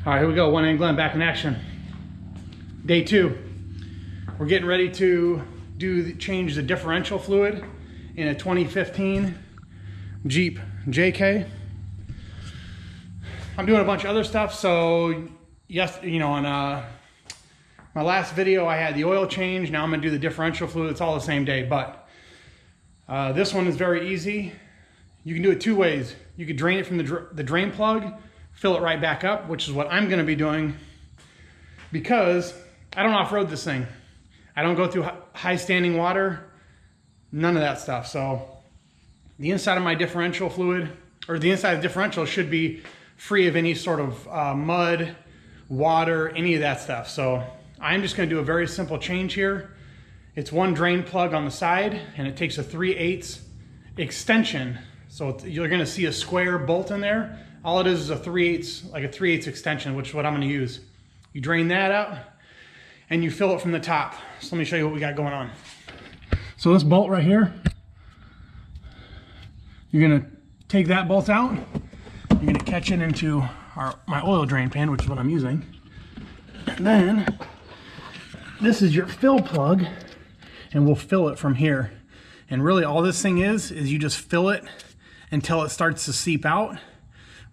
All right, here we go. OneNGlen back in action. Day 2. We're getting ready to change the differential fluid in a 2015 Jeep JK. I'm doing a bunch of other stuff. So yes, you know, on my last video I had the oil change. Now I'm gonna do the differential fluid. It's all the same day, but this one is very easy. You can do it 2 ways. You could drain it from the drain plug, fill it right back up, which is what I'm gonna be doing because I don't off-road this thing. I don't go through high standing water, none of that stuff. So the inside of my differential fluid, or the inside of the differential, should be free of any sort of mud, water, any of that stuff. So I'm just gonna do a very simple change here. It's one drain plug on the side and it takes a 3/8 extension. So you're gonna see a square bolt in there. All it is a 3/8, like a 3/8 extension, which is what I'm gonna use. You drain that out and you fill it from the top. So let me show you what we got going on. So this bolt right here, you're gonna take that bolt out. You're gonna catch it into my oil drain pan, which is what I'm using. And then this is your fill plug and we'll fill it from here. And really all this thing is you just fill it until it starts to seep out.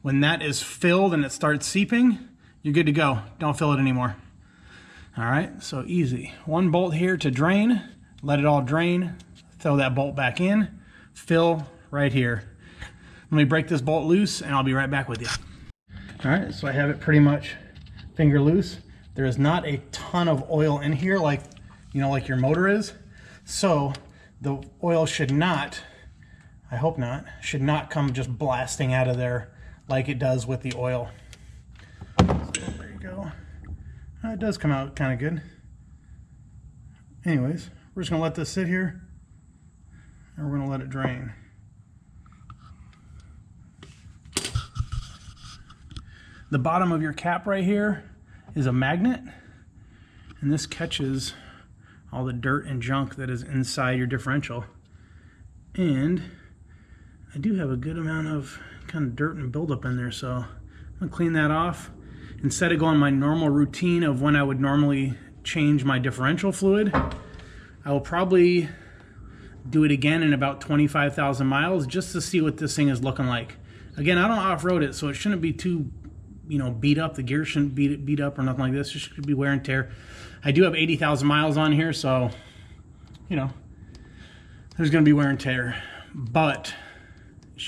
When that is filled and it starts seeping, you're good to go. Don't fill it anymore. All right, so easy. One bolt here to drain, let it all drain, throw that bolt back in, fill right here. Let me break this bolt loose and I'll be right back with you. All right, so I have it pretty much finger loose. There is not a ton of oil in here like, you know, like your motor is. So the oil should not, I hope not, should not come just blasting out of there like it does with the oil. So there you go. It does come out kind of good. Anyways, we're just gonna let this sit here and we're gonna let it drain. The bottom of your cap right here is a magnet, and this catches all the dirt and junk that is inside your differential. And I do have a good amount of kind of dirt and buildup in there, so I'm gonna clean that off. Instead of going my normal routine of when I would normally change my differential fluid, I will probably do it again in about 25,000 miles just to see what this thing is looking like. Again, I don't off-road it, so it shouldn't be too, you know, beat up. The gear shouldn't beat up or nothing like this. It should be wear and tear. I do have 80,000 miles on here, so, you know, there's gonna be wear and tear, but it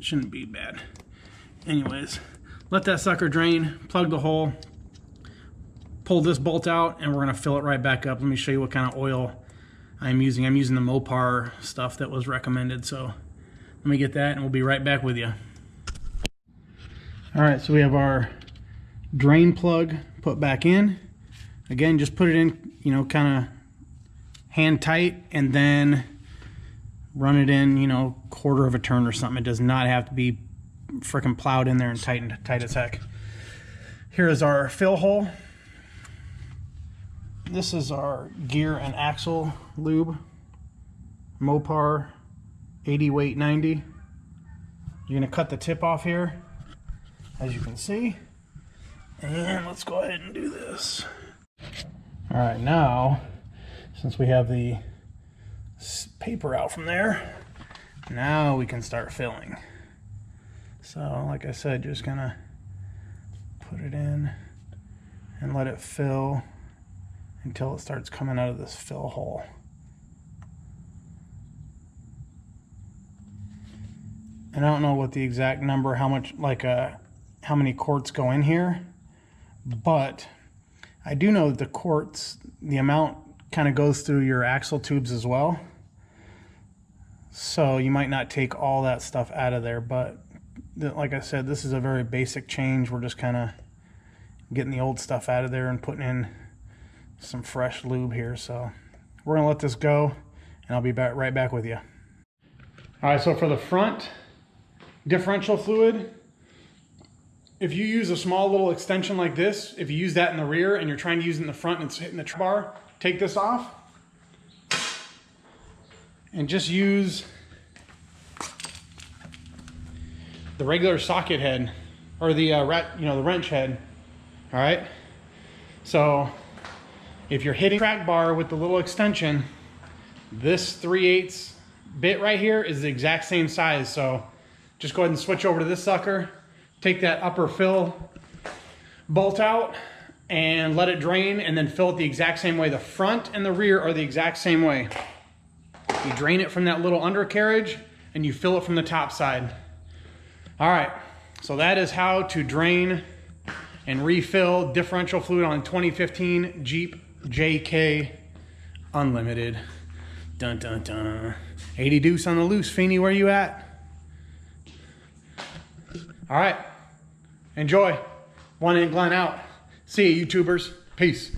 shouldn't be bad. Anyways, let that sucker drain, plug the hole, pull this bolt out, and we're gonna fill it right back up. Let me show you what kind of oil I'm using. I'm using the Mopar stuff that was recommended, so let me get that and we'll be right back with you. All right, so we have our drain plug put back in. Again, just put it in, you know, kind of hand tight, and then run it in, you know, quarter of a turn or something. It does not have to be freaking plowed in there and tight as heck. Here is our fill hole. This is our gear and axle lube, Mopar 80 weight 90. You're gonna cut the tip off here, as you can see, and let's go ahead and do this. All right, now since we have the paper out from there, now we can start filling. So like I said, just gonna put it in and let it fill until it starts coming out of this fill hole. And I don't know what the exact number, how much, like how many quarts go in here, but I do know that the quarts, the amount kind of goes through your axle tubes as well. So you might not take all that stuff out of there, but like I said, this is a very basic change. We're just kind of getting the old stuff out of there and putting in some fresh lube here. So we're gonna let this go and I'll be right back with you. All right, so for the front differential fluid, if you use a small little extension like this, if you use that in the rear and you're trying to use it in the front and it's hitting the bar, take this off and just use the regular socket head, or the the wrench head, All right. So if you're hitting track bar with the little extension, this 3/8 bit right here is the exact same size. So just go ahead and switch over to this sucker, take that upper fill bolt out and let it drain, and then fill it the exact same way. The front and the rear are the exact same way. You drain it from that little undercarriage and you fill it from the top side. All right, so that is how to drain and refill differential fluid on 2015 Jeep JK Unlimited. Dun dun dun. 80 deuce on the loose, Feeney, where you at? All right, enjoy. OneNGlen out. See you, YouTubers. Peace.